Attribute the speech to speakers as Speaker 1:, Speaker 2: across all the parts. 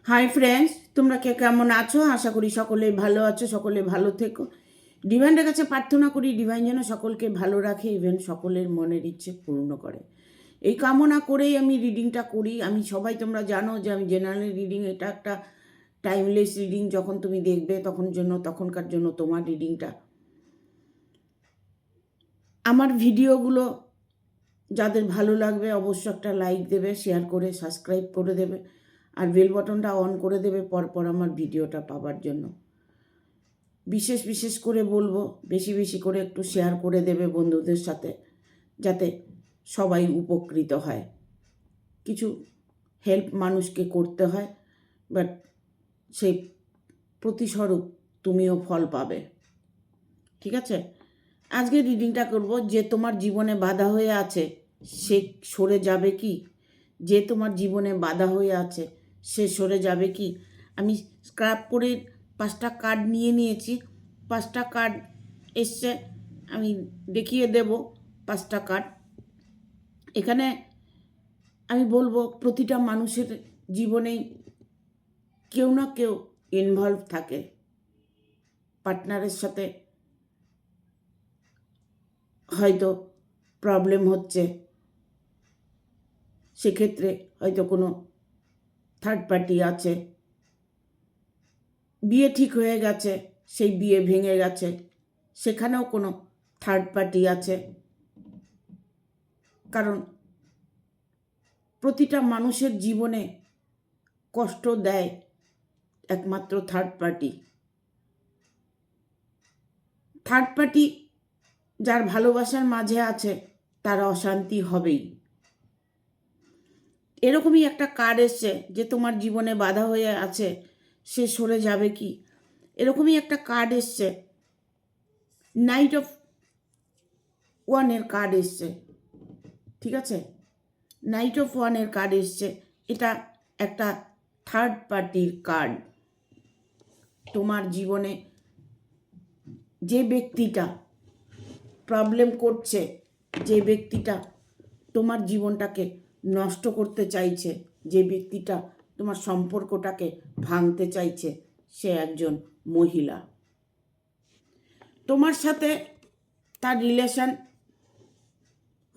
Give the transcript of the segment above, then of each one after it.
Speaker 1: Hi friends, তোমরা কে কেমন আছো? আশা করি সকলেই ভালো আছো, সকলে ভালো থেকো। ডিভাইনের কাছে প্রার্থনা করি ডিভাইন যেন সকলকে ভালো রাখে, ইভেন সকলের মনের ইচ্ছে পূর্ণ করে। এই কামনা করেই আমি রিডিংটা করি। আমি সবাই তোমরা জানো যে আমি জেনারেল রিডিং, এটা একটা টাইমলেস রিডিং। যখন তুমি দেখবে তখনকার জন্য তোমার রিডিংটা। আমার ভিডিওগুলো যাদের ভালো লাগবে অবশ্যই একটা লাইক দেবে, শেয়ার করে সাবস্ক্রাইব করে দেবে, আর বেল বাটনটা অন করে দেবে পরপর আমার ভিডিওটা পাওয়ার জন্য। বিশেষ করে বলবো বেশি বেশি করে একটু শেয়ার করে দেবে বন্ধুদের সাথে, যাতে সবাই উপকৃত হয়। কিছু হেল্প মানুষকে করতে হয়, বাট সেই প্রতিস্বরূপ তুমিও ফল পাবে। ঠিক আছে, আজকে রিডিংটা করব। যে তোমার জীবনে বাধা হয়ে আছে সে সরে যাবে কি? যে তোমার জীবনে বাধা হয়ে আছে সে সরে যাবে কি? আমি স্ক্র্যাপ করে 5টা কার্ড নিয়েছি। 5টা কার্ড এসছে, আমি দেখিয়ে দেব 5টা কার্ড। এখানে আমি বলবো প্রতিটা মানুষের জীবনেই কেউ না কেউ ইনভলভ থাকে। পার্টনারের সাথে হয়তো প্রবলেম হচ্ছে, সেক্ষেত্রে হয়তো কোনো থার্ড পার্টি আছে। বিয়ে ঠিক হয়ে গেছে, সেই বিয়ে ভেঙে গেছে, সেখানেও কোনো থার্ড পার্টি আছে। কারণ প্রতিটা মানুষের জীবনে কষ্ট দেয় একমাত্র থার্ড পার্টি। থার্ড পার্টি যার ভালোবাসার মাঝে আছে তার অশান্তি হবেই। এরকমই একটা কার্ড এসছে যে তোমার জীবনে বাধা হয়ে আছে সে সরে যাবে কি? এরকমই একটা কার্ড এসছে, নাইট অফ ওয়ানের কার্ড এসছে। ঠিক আছে, নাইট অফ ওয়ানের কার্ড এসছে। এটা একটা থার্ড পার্টির কার্ড। তোমার জীবনে যে ব্যক্তিটা প্রবলেম করছে, যে ব্যক্তিটা তোমার জীবনটাকে নষ্ট করতে চাইছে, যে ব্যক্তিটা তোমার সম্পর্কটাকে ভাঙতে চাইছে, সে একজন মহিলা। তোমার সাথে তার রিলেশন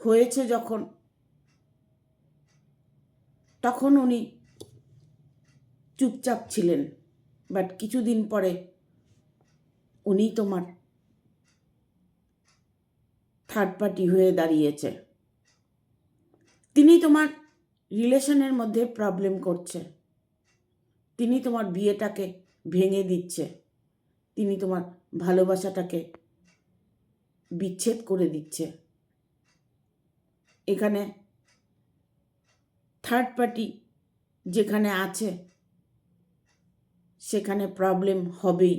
Speaker 1: হয়েছে যখন, তখন উনি চুপচাপ ছিলেন, বাট কিছুদিন পরে উনি তোমার থার্ড পার্টি হয়ে দাঁড়িয়েছে। তিনি তোমার রিলেশনের মধ্যে প্রবলেম করছে, তিনি তোমার বিয়েটাকে ভেঙে দিচ্ছে, তিনি তোমার ভালোবাসাটাকে বিচ্ছেদ করে দিচ্ছে। এখানে থার্ড পার্টি যেখানে আছে সেখানে প্রবলেম হবেই।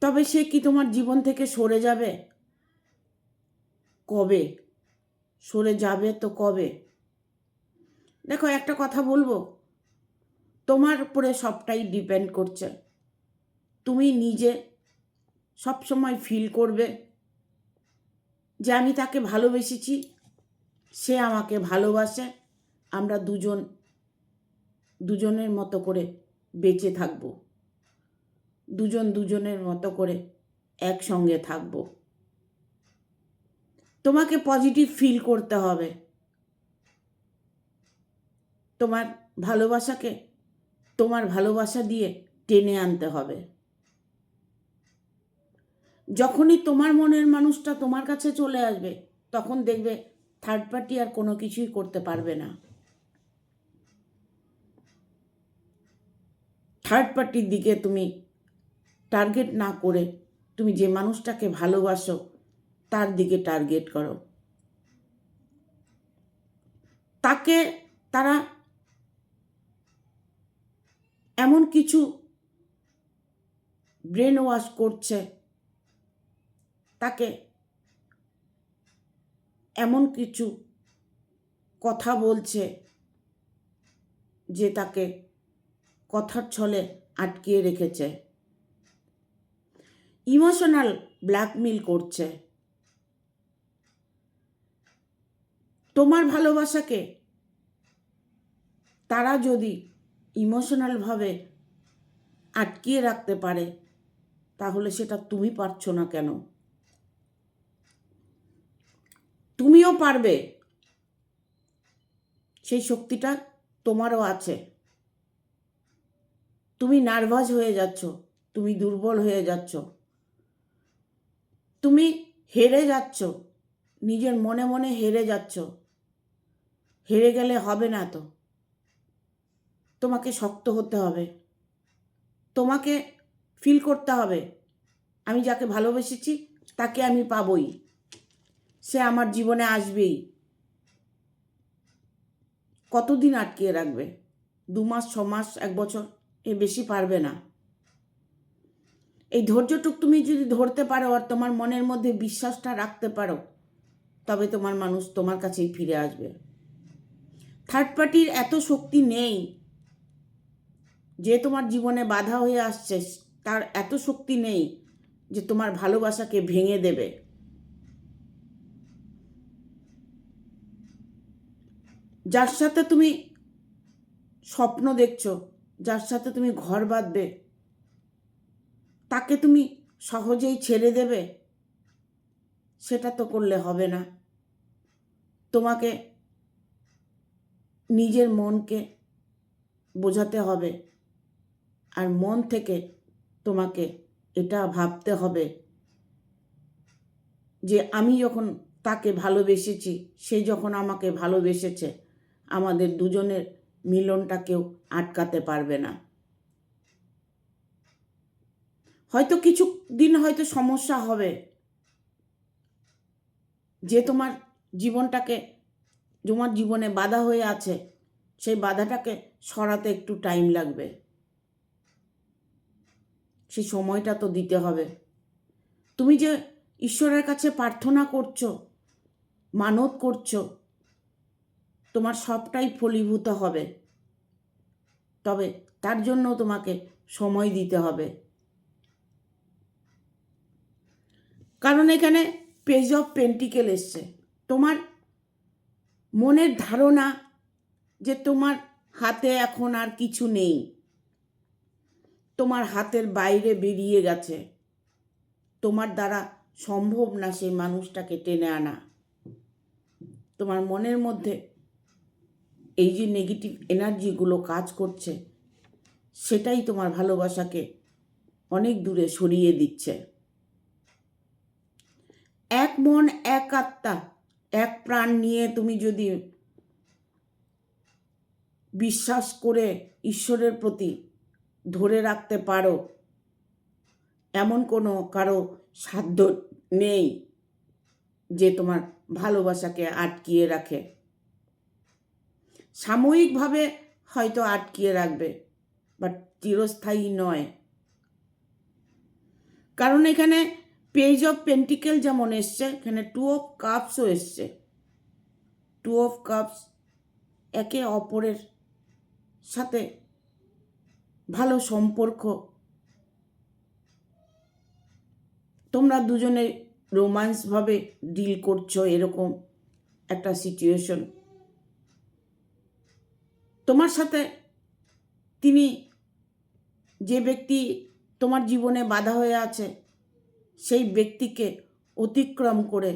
Speaker 1: তবে সে কি তোমার জীবন থেকে সরে যাবে? কবে সরে যাবে? তো কবে? দেখো, একটা কথা বলবো, তোমার উপরে সবটাই ডিপেন্ড করছে। তুমি নিজে সব সময় ফিল করবে যে আমি তাকে ভালোবেসেছি, সে আমাকে ভালোবাসে, আমরা দুজনের মতো করে বেঁচে থাকব, দুজনের মতো করে একসঙ্গে থাকব। তোমাকে পজিটিভ ফিল করতে হবে, তোমার ভালোবাসাকে তোমার ভালোবাসা দিয়ে টেনে আনতে হবে। যখনই তোমার মনের মানুষটা তোমার কাছে চলে আসবে, তখন দেখবে থার্ড পার্টি আর কোনো কিছুই করতে পারবে না। থার্ড পার্টির দিকে তুমি টার্গেট না করে তুমি যে মানুষটাকে ভালোবাসো তার দিকে টার্গেট করো। তাকে তারা এমন কিছু ব্রেন ওয়াশ করছে, তাকে এমন কিছু কথা বলছে যে তাকে কথার ছলে আটকিয়ে রেখেছে, ইমোশনাল ব্ল্যাকমেল করছে। তোমার ভালোবাসাকে তারা যদি ইমোশনালভাবে আটকিয়ে রাখতে পারে, তাহলে সেটা তুমি পারছো না কেন? তুমিও পারবে, সেই শক্তিটা তোমারও আছে। তুমি নার্ভাস হয়ে যাচ্ছ, তুমি দুর্বল হয়ে যাচ্ছ, তুমি হেরে যাচ্ছ, নিজের মনে মনে হেরে যাচ্ছ। হেরে গেলে হবে না তো, তোমাকে শক্ত হতে হবে, তোমাকে ফিল করতে হবে আমি যাকে ভালোবেসেছি তাকে আমি পাবই, সে আমার জীবনে আসবেই। কতদিন আটকিয়ে রাখবে? 2 মাস, 6 মাস, 1 বছর, এর বেশি পারবে না। এই ধৈর্যটুক তুমি যদি ধরতে পারো আর তোমার মনের মধ্যে বিশ্বাসটা রাখতে পারো, তবে তোমার মানুষ তোমার কাছেই ফিরে আসবে। থার্ড পার্টির এত শক্তি নেই, যে তোমার জীবনে বাধা হয়ে আসছে তার এত শক্তি নেই যে তোমার ভালোবাসাকে ভেঙে দেবে। যার সাথে তুমি স্বপ্ন দেখছো, যার সাথে তুমি ঘর বাঁধবে, তাকে তুমি সহজেই ছেড়ে দেবে? সেটা তো করলে হবে না। তোমাকে নিজের মনকে বোঝাতে হবে, আর মন থেকে তোমাকে এটা ভাবতে হবে যে আমি যখন তাকে ভালোবেসেছি, সে যখন আমাকে ভালোবেসেছে, আমাদের দুজনের মিলনটা কেউ আটকাতে পারবে না। হয়তো কিছু দিন হয়তো সমস্যা হবে, যে তোমার জীবনটাকে, তোমার জীবনে বাধা হয়ে আছে, সেই বাধাটাকে সরাতে একটু টাইম লাগবে। সেই সময়টা তো দিতে হবে। তুমি যে ঈশ্বরের কাছে প্রার্থনা করছো, মানত করছো, তোমার সবটাই ফলীভূত হবে, তবে তার জন্য তোমাকে সময় দিতে হবে। কারণ এখানে পেজ অফ পেন্টিকেল এসছে। তোমার মনের ধারণা যে তোমার হাতে এখন আর কিছু নেই, তোমার হাতের বাইরে বেরিয়ে গেছে, তোমার দ্বারা সম্ভব না সেই মানুষটাকে টেনে আনা। তোমার মনের মধ্যে এই যে নেগেটিভ এনার্জিগুলো কাজ করছে, সেটাই তোমার ভালোবাসাকে অনেক দূরে সরিয়ে দিচ্ছে। এক মন, এক আত্মা, এক প্রাণ নিয়ে তুমি যদি বিশ্বাস করে ঈশ্বরের প্রতি ধরে রাখতে পারো, এমন কোনো কারো সাধ্য নেই যে তোমার ভালোবাসাকে আটকিয়ে রাখে। সাময়িকভাবে হয়তো আটকিয়ে রাখবে, বাট চিরস্থায়ী নয়। কারণ এখানে পেজ অফ পেন্টিকেল যেমন এসছে, এখানে 2 অফ কাপসও এসছে। 2 অফ কাপস একে অপরের সাথে ভালো সম্পর্ক, তোমরা দুজনে রোম্যান্সভাবে ডিল করছো, এরকম একটা সিচুয়েশন। তোমার সাথে তিনি, যে ব্যক্তি তোমার জীবনে বাধা হয়ে আছে, সেই ব্যক্তিকে অতিক্রম করে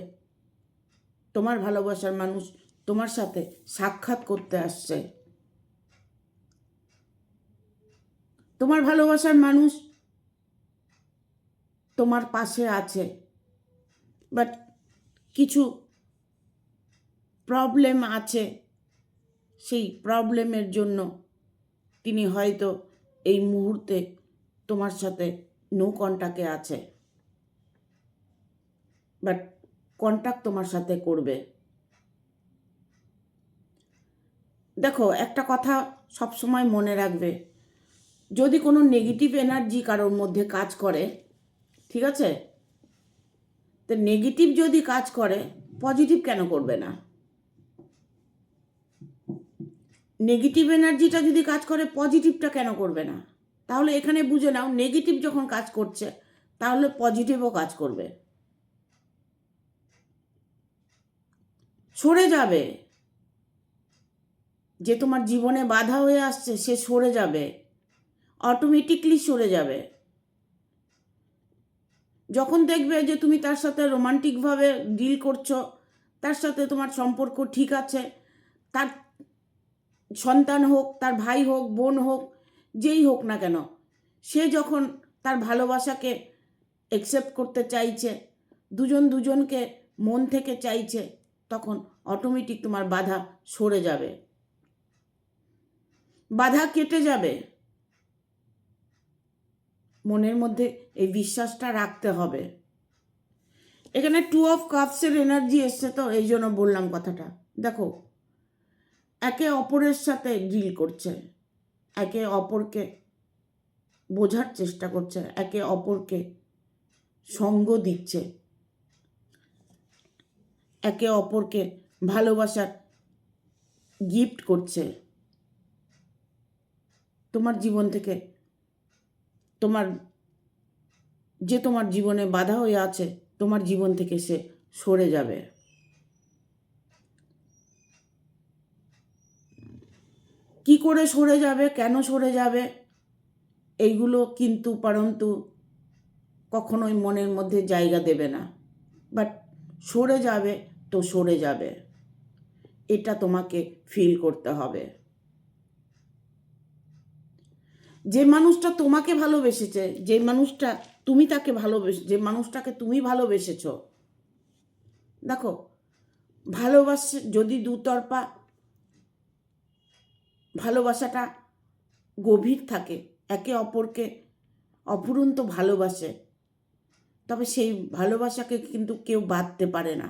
Speaker 1: তোমার ভালোবাসার মানুষ তোমার সাথে সাক্ষাৎ করতে আসছে। তোমার ভালোবাসার মানুষ তোমার পাশে আছে, বাট কিছু প্রবলেম আছে, সেই প্রবলেমের জন্য তিনি হয়তো এই মুহূর্তে তোমার সাথে নো কন্ট্যাক্টে আছে, বাট কন্ট্যাক্ট তোমার সাথে করবে। দেখো, একটা কথা সবসময় মনে রাখবে, যদি কোনো নেগেটিভ এনার্জি কারোর মধ্যে কাজ করে, ঠিক আছে, তো নেগেটিভ যদি কাজ করে, পজিটিভ কেন করবে না? নেগেটিভ এনার্জিটা যদি কাজ করে, পজিটিভটা কেন করবে না? তাহলে এখানে বুঝে নাও, নেগেটিভ যখন কাজ করছে, তাহলে পজিটিভও কাজ করবে। সরে যাবে, যে তোমার জীবনে বাধা হয়ে আসছে সে সরে যাবে, অটোমেটিকলি সরে যাবে। যখন দেখবে যে তুমি তার সাথে রোমান্টিকভাবে ডিল করছো, তার সাথে তোমার সম্পর্ক ঠিক আছে, তার সন্তান হোক, তার ভাই হোক, বোন হোক, যেই হোক না কেন, সে যখন তার ভালোবাসাকে অ্যাকসেপ্ট করতে চাইছে, দুজন দুজনকে মন থেকে চাইছে, তখন অটোমেটিক তোমার বাধা সরে যাবে, বাধা কেটে যাবে। মনের মধ্যে এই বিশ্বাসটা রাখতে হবে। এখানে 2 অফ কাপসের এনার্জি এসছে, তো এই জন্য বললাম কথাটা। দেখো, একে অপরের সাথে ডিল করছে, একে অপরকে বোঝার চেষ্টা করছে, একে অপরকে সঙ্গ দিচ্ছে, একে অপরকে ভালোবাসার গিফট করছে। তোমার জীবন থেকে তোমার জীবনে বাধা হয়ে আছে, তোমার জীবন থেকে সে সরে যাবে। কি করে সরে যাবে, কেন সরে যাবে, এইগুলো কিন্তু পরন্তু কখনোই মনের মধ্যে জায়গা দেবে না। বাট সরে যাবে তো সরে যাবে, এটা তোমাকে ফিল করতে হবে। যে মানুষটা তোমাকে ভালোবেসেছে, যে মানুষটা তুমি তাকে যে মানুষটাকে তুমি ভালোবেসেছ, দেখো, ভালোবাসে যদি দুতরফা ভালোবাসাটা গভীর থাকে, একে অপরকে অফুরন্ত ভালোবাসে, তবে সেই ভালোবাসাকে কিন্তু কেউ বাঁধতে পারে না।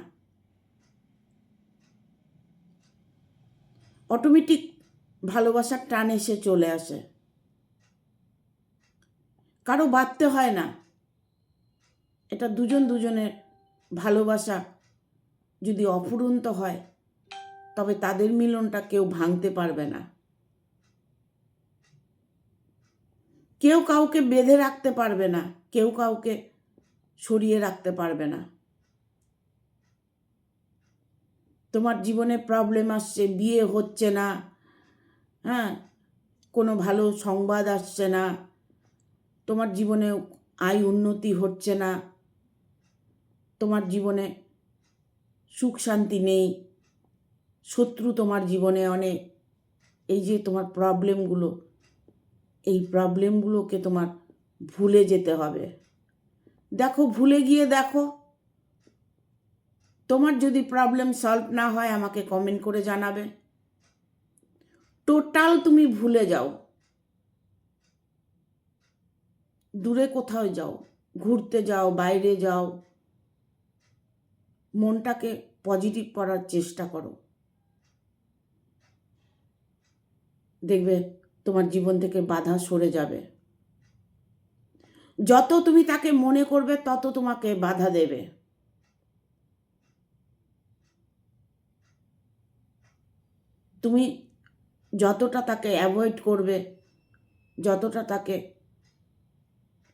Speaker 1: অটোমেটিক ভালোবাসার টান এসে চলে আসে, কারো বাঁধতে হয় না। এটা দুজন দুজনের ভালোবাসা যদি অফুরন্ত হয়, তবে তাদের মিলনটা কেউ ভাঙতে পারবে না। কেউ কাউকে বেঁধে রাখতে পারবে না, কেউ কাউকে সরিয়ে রাখতে পারবে না। তোমার জীবনে প্রবলেম আসছে, বিয়ে হচ্ছে না, হ্যাঁ, কোনো ভালো সংবাদ আসছে না, তোমার জীবনে আয় উন্নতি হচ্ছে না, তোমার জীবনে সুখ শান্তি নেই, শত্রু তোমার জীবনে অনেক, এই যে তোমার প্রবলেমগুলো, এই প্রবলেমগুলোকে তোমার ভুলে যেতে হবে। দেখো, ভুলে গিয়ে দেখো, তোমার যদি প্রবলেম সলভ না হয় আমাকে কমেন্ট করে জানাবে। টোটাল তুমি ভুলে যাও, দূরে কোথাও যাও, ঘুরতে যাও, বাইরে যাও, মনটাকে পজিটিভ করার চেষ্টা করো। দেখবে তোমার জীবন থেকে বাধা সরে যাবে। যত তুমি তাকে মনে করবে তত তোমাকে বাধা দেবে। তুমি যতটা তাকে অ্যাভয়েড করবে, যতটা তাকে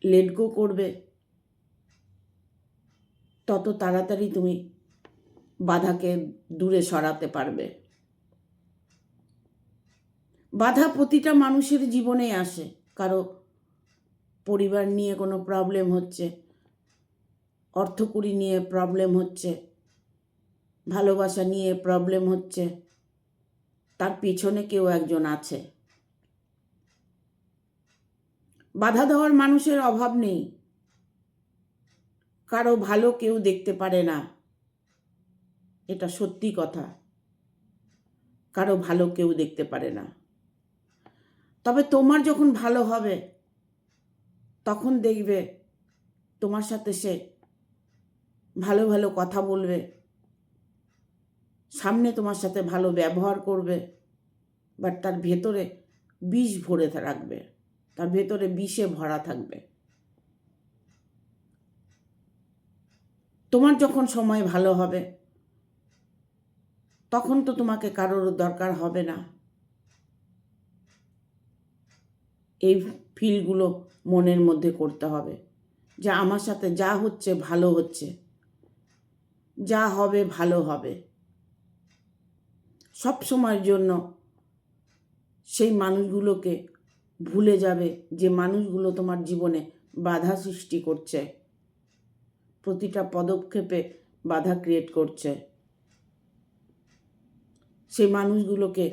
Speaker 1: লেট গো করবে, তত তাড়াতাড়ি তুমি বাধাকে দূরে সরাতে পারবে। বাধা প্রতিটা মানুষের জীবনে আসে। কারো পরিবার নিয়ে কোনো প্রবলেম হচ্ছে, অর্থকড়ি নিয়ে প্রবলেম হচ্ছে, ভালোবাসা নিয়ে প্রবলেম হচ্ছে, তার পিছনে কেউ একজন আছে। বাধা দেওয়ার মানুষের অভাব নেই, কারো ভালো কেউ দেখতে পারে না, এটা সত্যি কথা। কারো ভালো কেউ দেখতে পারে না, তবে তোমার যখন ভালো হবে তখন দেখবে তোমার সাথে সে ভালো ভালো কথা বলবে, সামনে তোমার সাথে ভালো ব্যবহার করবে, বাট তার ভেতরে বিষ ভরে রাখবে, তার ভেতরে বিষে ভরা থাকবে। তোমার যখন সময় ভালো হবে তখন তো তোমাকে কারোর দরকার হবে না। এই ফিলগুলো মনের মধ্যে করতে হবে যে আমার সাথে যা হচ্ছে ভালো হচ্ছে, যা হবে ভালো হবে। সব সময়ের জন্য সেই মানুষগুলোকে ভুলে যাবে, যে মানুষগুলো তোমার জীবনে বাধা সৃষ্টি করছে, প্রতিটা পদক্ষেপে বাধা ক্রিয়েট করছে। সেই মানুষগুলোকে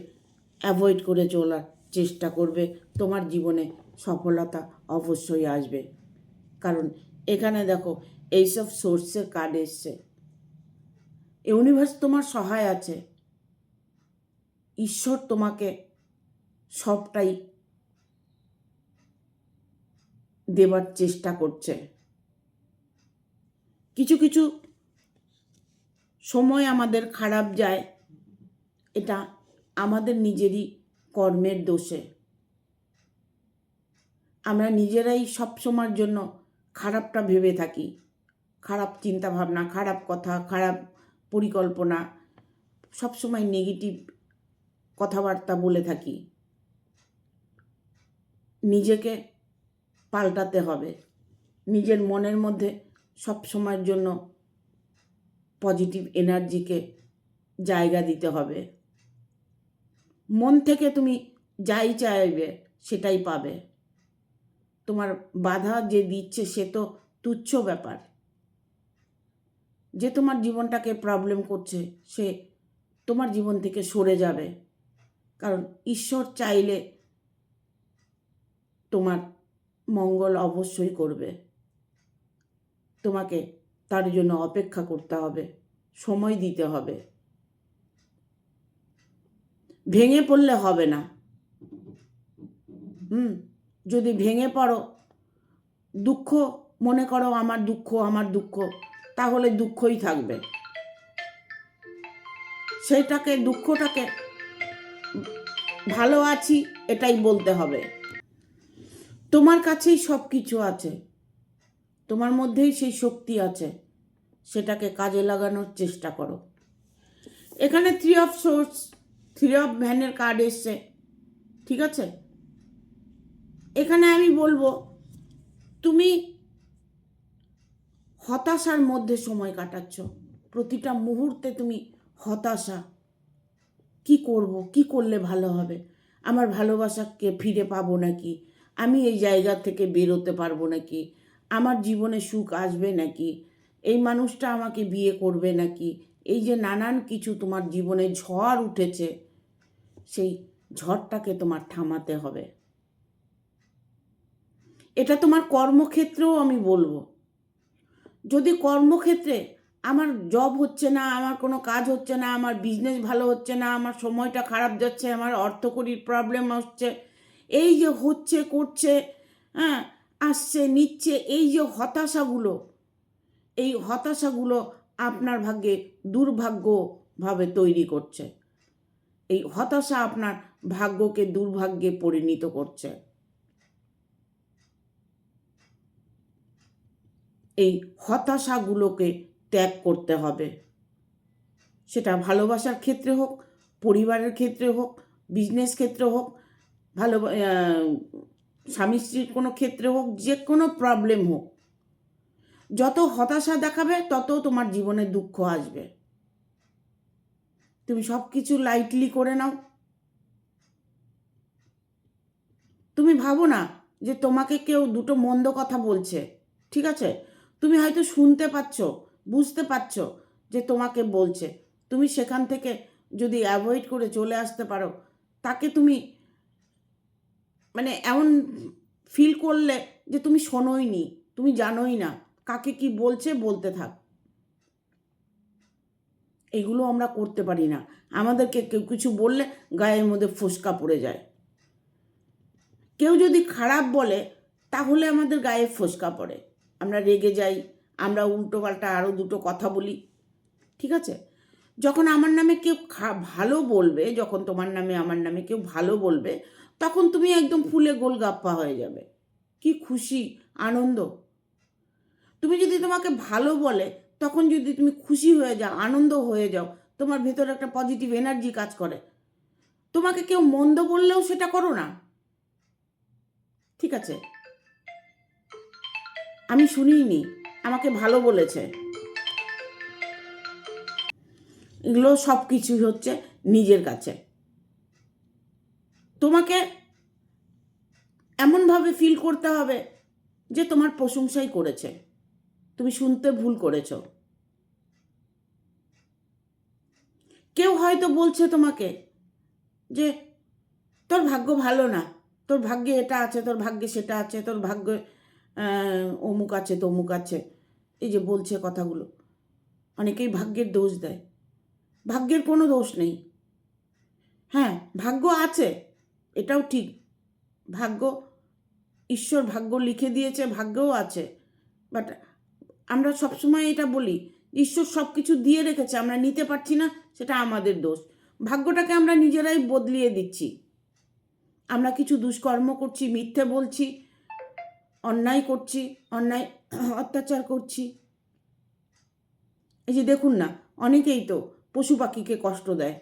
Speaker 1: অ্যাভয়েড করে চলার চেষ্টা করবে। তোমার জীবনে সফলতা অবশ্যই আসবে। কারণ এখানে দেখো এইসব সোর্সের কার্ড এসছে। ইউনিভার্স তোমার সহায় আছে, ঈশ্বর তোমাকে সবটাই দেবার চেষ্টা করছে। কিছু কিছু সময় আমাদের খারাপ যায়, এটা আমাদের নিজেরই কর্মের দোষে। আমরা নিজেরাই সব সময়ের জন্য খারাপটা ভেবে থাকি, খারাপ চিন্তা ভাবনা, খারাপ কথা, খারাপ পরিকল্পনা, সবসময় নেগেটিভ কথাবার্তা বলে থাকি। নিজেকে পাল্টাতে হবে, নিজের মনের মধ্যে সব সময়ের জন্য পজিটিভ এনার্জিকে জায়গা দিতে হবে। মন থেকে তুমি যাই চাইবে সেটাই পাবে। তোমার বাধা যে দিচ্ছে সে তো তুচ্ছ ব্যাপার। যে তোমার জীবনটাকে প্রবলেম করছে সে তোমার জীবন থেকে সরে যাবে। কারণ ঈশ্বর চাইলে তোমার মঙ্গল অবশ্যই করবে। তোমাকে তার জন্য অপেক্ষা করতে হবে, সময় দিতে হবে। ভেঙে পড়লে হবে না। যদি ভেঙে পড়ো, দুঃখ মনে করো আমার দুঃখ, আমার দুঃখ, তাহলে দুঃখই থাকবে। সেটাকে, দুঃখটাকে ভালো আছি এটাই বলতে হবে। তোমার কাছেই সব কিছু আছে, তোমার মধ্যেই সেই শক্তি আছে, সেটাকে কাজে লাগানোর চেষ্টা করো। এখানে 3 অফ সোর্স, 3 অফ ভ্যানের কার্ড এসছে, ঠিক আছে? এখানে আমি বলবো তুমি হতাশার মধ্যে সময় কাটাচ্ছ। প্রতিটা মুহূর্তে তুমি হতাশা, কি করব, কি করলে ভালো হবে, আমার ভালোবাসাকে ফিরে পাবো নাকি, আমি এই জায়গা থেকে বেরোতে পারবো নাকি, আমার জীবনে সুখ আসবে নাকি, এই মানুষটা আমাকে বিয়ে করবে নাকি, এই যে নানান কিছু তোমার জীবনে ঝড় উঠেছে, সেই ঝড়টাকে তোমার থামাতে হবে। এটা তোমার কর্মক্ষেত্রেও আমি বলবো। যদি কর্মক্ষেত্রে আমার জব হচ্ছে না, আমার কোনো কাজ হচ্ছে না, আমার বিজনেস ভালো হচ্ছে না, আমার সময়টা খারাপ যাচ্ছে, আমার অর্থকরীর প্রবলেম হচ্ছে, এই যে হচ্ছে করছে, হ্যাঁ, আসছে নিচ্ছে, এই যে হতাশাগুলো, এই হতাশাগুলো আপনার ভাগ্যে দুর্ভাগ্যভাবে তৈরি করছে। এই হতাশা আপনার ভাগ্যকে দুর্ভাগ্যে পরিণত করছে। এই হতাশাগুলোকে ত্যাগ করতে হবে। সেটা ভালোবাসার ক্ষেত্রে হোক, পরিবারের ক্ষেত্রে হোক, বিজনেস ক্ষেত্রে হোক, ভালো স্বামী স্ত্রীর কোনো ক্ষেত্রে হোক, যে কোনো প্রবলেম হোক, যত হতাশা দেখাবে তত তোমার জীবনে দুঃখ আসবে। তুমি সব কিছু লাইটলি করে নাও। তুমি ভাবো না যে তোমাকে কেউ দুটো মন্দ কথা বলছে, ঠিক আছে? তুমি হয়তো শুনতে পাচ্ছ, বুঝতে পারছ যে তোমাকে বলছে, তুমি সেখান থেকে যদি অ্যাভয়েড করে চলে আসতে পারো, তাকে তুমি মানে এমন ফিল করলে যে তুমি শোনোই নি, তুমি জানোই না কাকে কি বলছে, বলতে থাক। এগুলো আমরা করতে পারি না। আমাদেরকে কেউ কিছু বললে গায়ের মধ্যে ফোসকা পড়ে যায়। কেউ যদি খারাপ বলে তাহলে আমাদের গায়ে ফোসকা পড়ে, আমরা রেগে যাই, আমরা উল্টোপাল্টা আরও দুটো কথা বলি, ঠিক আছে? যখন আমার নামে কেউ ভালো বলবে, যখন তোমার নামে আমার নামে কেউ ভালো বলবে, তখন তুমি একদম ফুলে গোলগাপ্পা হয়ে যাবে। কি খুশি, আনন্দ। তুমি যদি তোমাকে ভালো বলে, তখন যদি তুমি খুশি হয়ে যাও, আনন্দ হয়ে যাও, তোমার ভেতরে একটা পজিটিভ এনার্জি কাজ করে। তোমাকে কেউ মন্দ বললেও সেটা করো না, ঠিক আছে? আমি শুনিনি, আমাকে ভালো বলেছে। এগুলো সব কিছুই হচ্ছে নিজের কাছে। তোমাকে এমনভাবে ফিল করতে হবে যে তোমার প্রশংসাই করেছে, তুমি শুনতে ভুল করেছো। কেউ হয়তো বলছে তোমাকে যে তোর ভাগ্য ভালো না, তোর ভাগ্যে এটা আছে, তোর ভাগ্যে সেটা আছে, তোর ভাগ্যে অমুক আছে তমুক আছে, এই যে বলছে কথাগুলো। অনেকেই ভাগ্যের দোষ দেয়। ভাগ্যের কোনো দোষ নেই। হ্যাঁ, ভাগ্য আছে, এটাও ঠিক। ভাগ্য, ঈশ্বর ভাগ্য লিখে দিয়েছে, ভাগ্যও আছে। বাট আমরা সবসময় এটা বলি, ঈশ্বর সব কিছু দিয়ে রেখেছে, আমরা নিতে পারছি না, সেটা আমাদের দোষ। ভাগ্যটাকে আমরা নিজেরাই বদলিয়ে দিচ্ছি। আমরা কিছু দুষ্কর্ম করছি, মিথ্যে বলছি, অন্যায় করছি, অন্যায় অত্যাচার করছি। এই যে দেখুন না, অনেকেই তো পশু পাখিকে কষ্ট দেয়।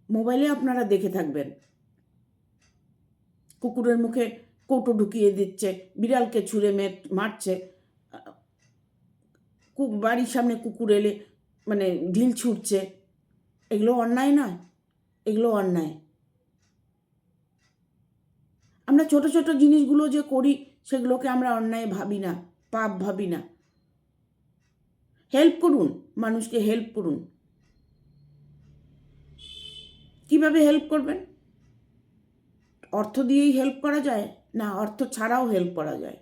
Speaker 1: মোবাইলে আপনারা দেখে থাকবেন, কুকুরের মুখে কৌটো ঢুকিয়ে দিচ্ছে, বিড়ালকে ছুঁড়ে মারছে, বাড়ির সামনে কুকুর এলে মানে ঢিল ছুটছে। এগুলো অন্যায় নয়? এগুলো অন্যায়। আমরা ছোট ছোট জিনিসগুলো যে করি সেগুলোকে আমরা অন্যায় ভাবি না, পাপ ভাবি না। হেল্প করুন, মানুষকে হেল্প করুন। কিভাবে হেল্প করবেন? অর্থ দিয়েই হেল্প করা যায় না, অর্থ ছাড়াও হেল্প করা যায়।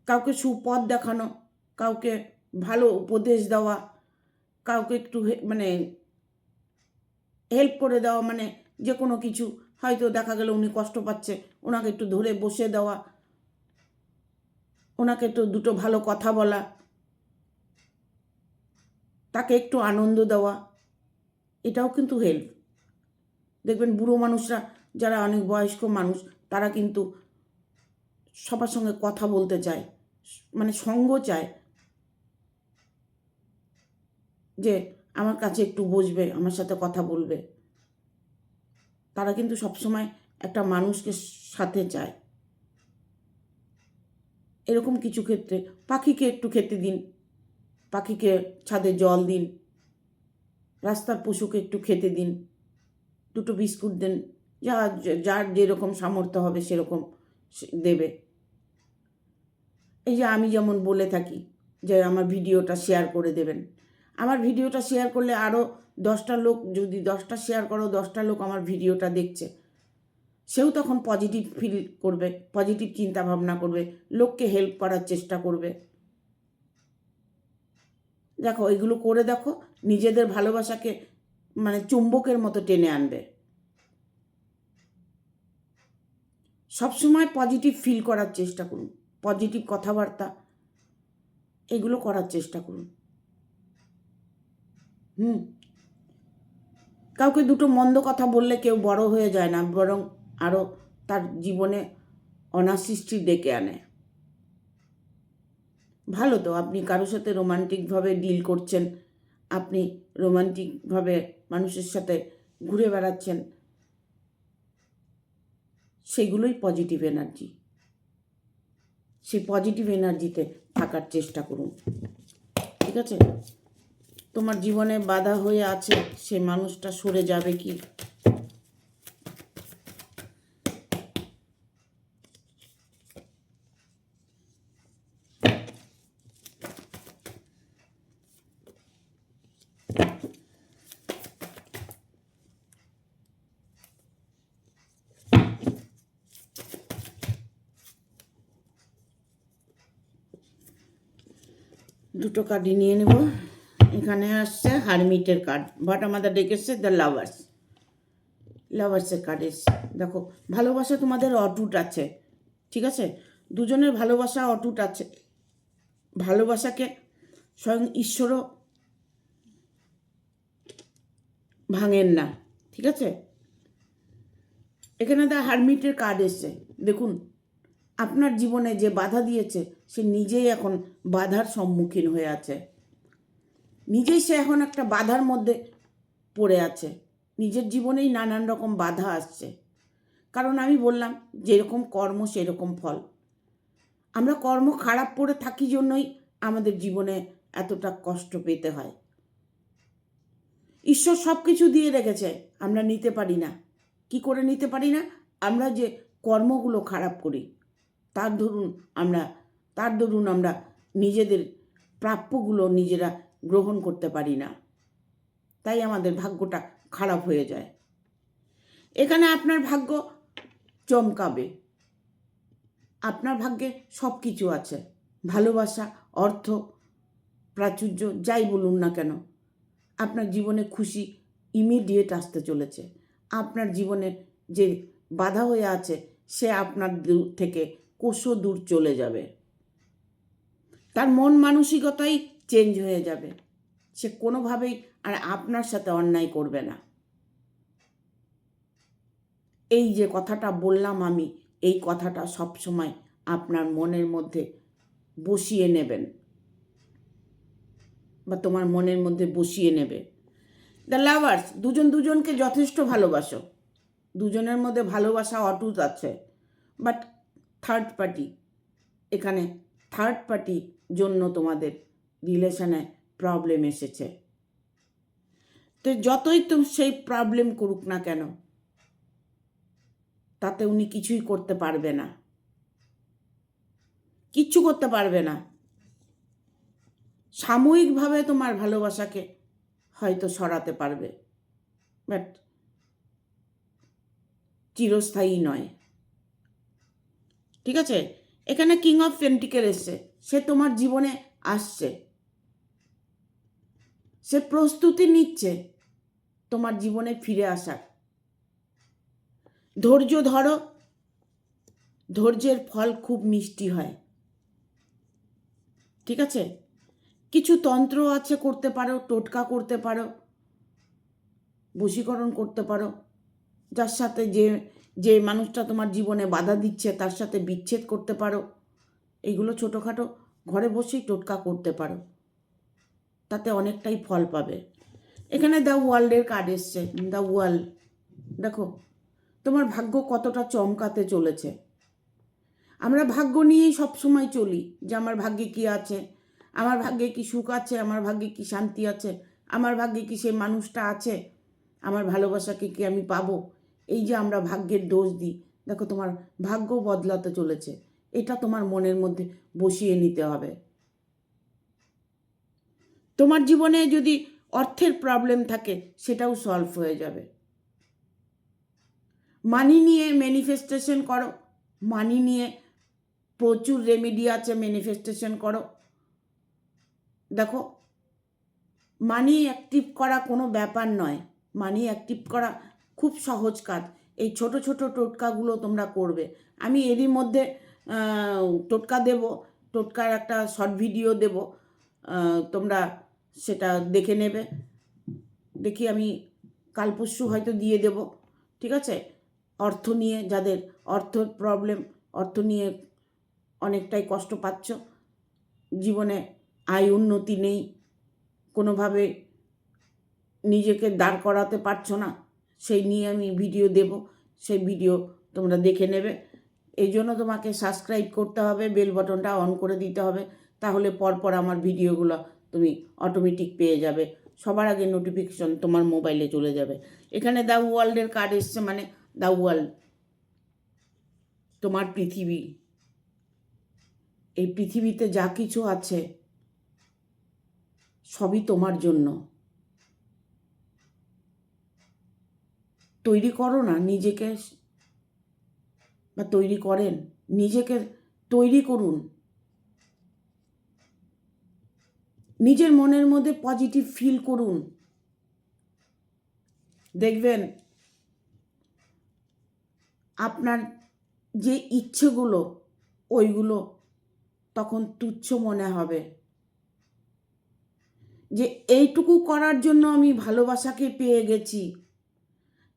Speaker 1: কাউকে সুপথ দেখানো, কাউকে ভালো উপদেশ দেওয়া, কাউকে একটু মানে হেল্প করে দেওয়া, মানে যে কোনো কিছু, হয়তো দেখা গেল উনি কষ্ট পাচ্ছে, ওনাকে একটু ধরে বসে দেওয়া, ওনাকে একটু দুটো ভালো কথা বলা, তাকে একটু আনন্দ দেওয়া, এটাও কিন্তু হেল্প। দেখবেন বুড়ো মানুষরা, যারা অনেক বয়স্ক মানুষ, তারা কিন্তু সবার সঙ্গে কথা বলতে চায়, মানে সঙ্গ চায়, যে আমার কাছে একটু বসবে, আমার সাথে কথা বলবে। তারা কিন্তু সবসময় একটা মানুষকে সাথে চায়। এরকম কিছু ক্ষেত্রে পাখিকে একটু খেতে দিন, পাখিকে ছাদে জল দিন, রাস্তার পশুকে একটু খেতে দিন, দুটো বিস্কুট দেন, যার যেরকম সামর্থ্য হবে সেরকম দেবে। এই যে আমি যেমন বলে থাকি যে আমার ভিডিওটা শেয়ার করে দেবেন, আমার ভিডিওটা শেয়ার করলে আরও 10টা লোক, যদি 10টা শেয়ার করো, 10টা লোক আমার ভিডিওটা দেখছে, সেও তখন পজিটিভ ফিল করবে, পজিটিভ চিন্তা ভাবনা করবে, লোককে হেল্প করার চেষ্টা করবে। দেখো, এগুলো করে দেখো, নিজেদের ভালোবাসাকে মানে চুম্বকের মতো টেনে আনবে। সবসময় পজিটিভ ফিল করার চেষ্টা করুন, পজিটিভ কথাবার্তা এগুলো করার চেষ্টা করুন। কাউকে দুটো মন্দ কথা বললে কেউ বড় হয়ে যায় না, বরং আরও তার জীবনে অনাসৃষ্টি ডেকে আনে। ভালো তো, আপনি কারোর সাথে রোমান্টিকভাবে ডিল করছেন, আপনি রোমান্টিকভাবে মানুষের সাথে ঘুরে বেড়াচ্ছেন, সেগুলোই পজিটিভ এনার্জি। সেই পজিটিভ এনার্জিতে থাকার চেষ্টা করুন, ঠিক আছে? তোমার জীবনে বাধা হয়ে আছে, সেই মানুষটা সরে যাবে কি? দুটো কার্ডই নিয়ে নেব। এখানে আসছে হারমিটের কার্ড, বাট আমাদের ডেকেছে দ্য লাভার্স, লাভার্সের কার্ড এসছে। দেখো, ভালোবাসা তোমাদের অটুট আছে, ঠিক আছে? দুজনের ভালোবাসা অটুট আছে। ভালোবাসাকে স্বয়ং ঈশ্বরও ভাঙেন না, ঠিক আছে? এখানে দ্য হারমিটের কার্ড এসছে। দেখুন, আপনার জীবনে যে বাধা দিয়েছে, সে নিজেই এখন বাধার সম্মুখীন হয়ে আছে, নিজেই সে এখন একটা বাধার মধ্যে পড়ে আছে। নিজের জীবনেই নানান রকম বাধা আসছে, কারণ আমি বললাম যেরকম কর্ম সেরকম ফল। আমরা কর্ম খারাপ করে থাকি জন্যই আমাদের জীবনে এতটা কষ্ট পেতে হয়। ঈশ্বর সব কিছু দিয়ে রেখেছে, আমরা নিতে পারি না। কি করে নিতে পারি না? আমরা যে কর্মগুলো খারাপ করি তার দরুন আমরা নিজেদের প্রাপ্যগুলো নিজেরা গ্রহণ করতে পারি না, তাই আমাদের ভাগ্যটা খারাপ হয়ে যায়। এখানে আপনার ভাগ্য চমকাবে, আপনার ভাগ্যে সব কিছু আছে, ভালোবাসা, অর্থ, প্রাচুর্য, যাই বলুন না কেন। আপনার জীবনে খুশি ইমিডিয়েট আসতে চলেছে। আপনার জীবনে যে বাধা হয়ে আছে সে আপনার থেকে কোষো দূর চলে যাবে। তার মন মানসিকতাই চেঞ্জ হয়ে যাবে। সে কোনোভাবেই আর আপনার সাথে অন্যায় করবে না। এই যে কথাটা বললাম আমি, এই কথাটা সবসময় আপনার মনের মধ্যে বসিয়ে নেবেন, বা তোমার মনের মধ্যে বসিয়ে নেবে। দ্য লাভার্স, দুজন দুজনকে যথেষ্ট ভালোবাসো, দুজনের মধ্যে ভালোবাসা অটুট আছে, বাট থার্ড পার্টি, এখানে থার্ড পার্টি জন্য তোমাদের রিলেশনে প্রবলেম এসেছে। তো যতই তুমি সেই প্রবলেম করুক না কেন, তাতে উনি কিছুই করতে পারবে না, কিচ্ছু করতে পারবে না। সাময়িকভাবে তোমার ভালোবাসাকে হয়তো সরাতে পারবে, বাট চিরস্থায়ী নয়। ঠিক আছে? এখানে কিং অফ পেন্টিকেল এসছে, সে তোমার জীবনে আসছে, সে প্রস্তুতি নিচ্ছে তোমার জীবনে ফিরে আসার। ধৈর্য ধরো, ধৈর্যের ফল খুব মিষ্টি হয়। ঠিক আছে? কিছু তন্ত্র আছে, করতে পারো, টোটকা করতে পারো, বশীকরণ করতে পারো, যার সাথে যে মানুষটা তোমার জীবনে বাধা দিচ্ছে তার সাথে বিচ্ছেদ করতে পারো। এইগুলো ছোটোখাটো ঘরে বসেই টোটকা করতে পারো, তাতে অনেকটাই ফল পাবে। এখানে দ্য ওয়ার্ল্ডের কার্ড এসছে, দ্য ওয়ার্ল্ড। দেখো তোমার ভাগ্য কতটা চমকাতে চলেছে। আমরা ভাগ্য নিয়েই সবসময় চলি, যে আমার ভাগ্যে কি আছে, আমার ভাগ্যে কি সুখ আছে, আমার ভাগ্যে কি শান্তি আছে, আমার ভাগ্যে কি সেই মানুষটা আছে, আমার ভালোবাসাকে কি আমি পাবো। এই যে আমরা ভাগ্যের দোষ দিই, দেখো তোমার ভাগ্য বদলাতে চলেছে। এটা তোমার মনের মধ্যে বসিয়ে নিতে হবে। তোমার জীবনে যদি অর্থের প্রবলেম থাকে সেটাও সলভ হয়ে যাবে। মানি নিয়ে ম্যানিফেস্টেশন করো, মানি নিয়ে প্রচুর রেমেডি আছে, ম্যানিফেস্টেশন করো। দেখো মানি অ্যাক্টিভ করা কোনো ব্যাপার নয়, মানি অ্যাক্টিভ করা খুব সহজ কাজ। এই ছোট ছোট টোটকাগুলো তোমরা করবে। আমি এরই মধ্যে টোটকা দেব, টোটকার একটা শর্ট ভিডিও দেব, তোমরা সেটা দেখে নেবে। দেখি আমি কাল পরশু হয়তো দিয়ে দেব। ঠিক আছে? অর্থ নিয়ে, যাদের অর্থের প্রবলেম, অর্থ নিয়ে অনেকটাই কষ্ট পাচ্ছ, জীবনে আয় উন্নতি নেই, কোনোভাবে নিজেকে দাঁড় করাতে পারছো না, সেই নিয়ে আমি ভিডিও দেব, সেই ভিডিও তোমরা দেখে নেবে। এই জন্য তোমাকে সাবস্ক্রাইব করতে হবে, বেল বাটনটা অন করে দিতে হবে, তাহলে পরপর আমার ভিডিওগুলো তুমি অটোমেটিক পেয়ে যাবে, সবার আগে নোটিফিকেশন তোমার মোবাইলে চলে যাবে। এখানে দ্য ওয়ার্ল্ডের কার্ড এসছে, মানে দ্য ওয়ার্ল্ড তোমার পৃথিবী। এই পৃথিবীতে যা কিছু আছে সবই তোমার জন্য। তৈরি করো না নিজেকে, বা তৈরি করেন, নিজেকে তৈরি করুন। নিজের মনের মধ্যে পজিটিভ ফিল করুন, দেখবেন আপনার যে ইচ্ছেগুলো ওইগুলো তখন তুচ্ছ মনে হবে, যে এইটুকু করার জন্য আমি ভালোবাসাকে পেয়ে গেছি,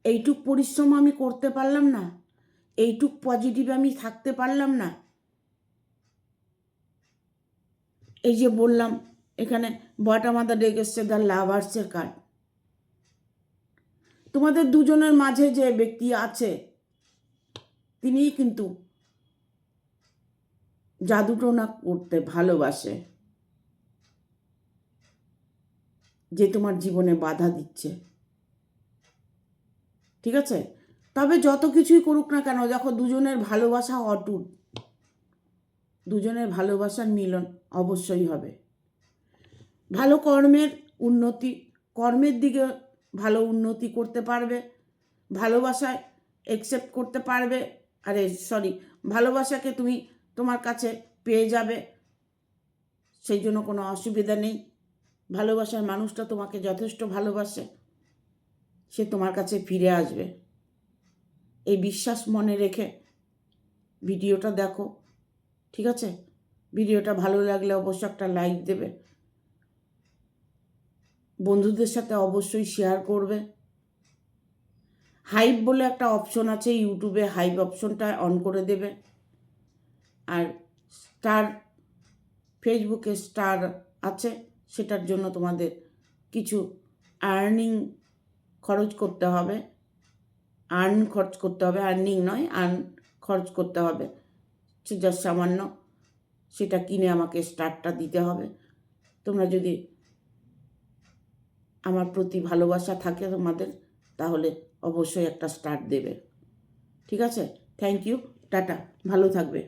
Speaker 1: এইটুক পরিশ্রম আমি করতে পারলাম না, এইটুক পজিটিভ আমি থাকতে পারলাম না। এই যে বললাম, এখানে বটা মাথা ডেকে এসছে দ্য লাভার্সের কার্ড। তোমাদের দুজনের মাঝে যে ব্যক্তি আছে তিনিই কিন্তু জাদুটোনা করতে ভালোবাসে, যে তোমার জীবনে বাধা দিচ্ছে। ঠিক আছে? তবে যত কিছুই করুক না কেন, দেখো দুজনের ভালোবাসা অটুট, দুজনের ভালোবাসার মিলন অবশ্যই হবে। ভালো কর্মের উন্নতি, কর্মের দিকে ভালো উন্নতি করতে পারবে, ভালোবাসায় অ্যাকসেপ্ট করতে পারবে, ভালোবাসাকে তুমি তোমার কাছে পেয়ে যাবে, সেই জন্য কোনো অসুবিধা নেই। ভালোবাসার মানুষটা তোমাকে যথেষ্ট ভালোবাসে, সে তোমার কাছে ফিরে আসবে। এই বিশ্বাস মনে রেখে ভিডিওটা দেখো, ঠিক আছে? ভিডিওটা ভালো লাগলে অবশ্যই একটা লাইক দেবে, বন্ধুদের সাথে অবশ্যই শেয়ার করবে। হাইপ বলে একটা অপশন আছে ইউটিউবে, হাইপ অপশনটা অন করে দেবে। আর স্টার, ফেসবুকে স্টার আছে, সেটার জন্য তোমাদের কিছু আর্নিং খরচ করতে হবে, খরচ করতে হবে, আর্নিং নয়, খরচ করতে হবে, যা সামান্য, সেটা কিনে আমাকে স্টারটা দিতে হবে। তোমরা যদি আমার প্রতি ভালোবাসা থাকে তোমাদের, তাহলে অবশ্যই একটা স্টার দেবে, ঠিক আছে? থ্যাংক ইউ, টাটা, ভালো থাকবে।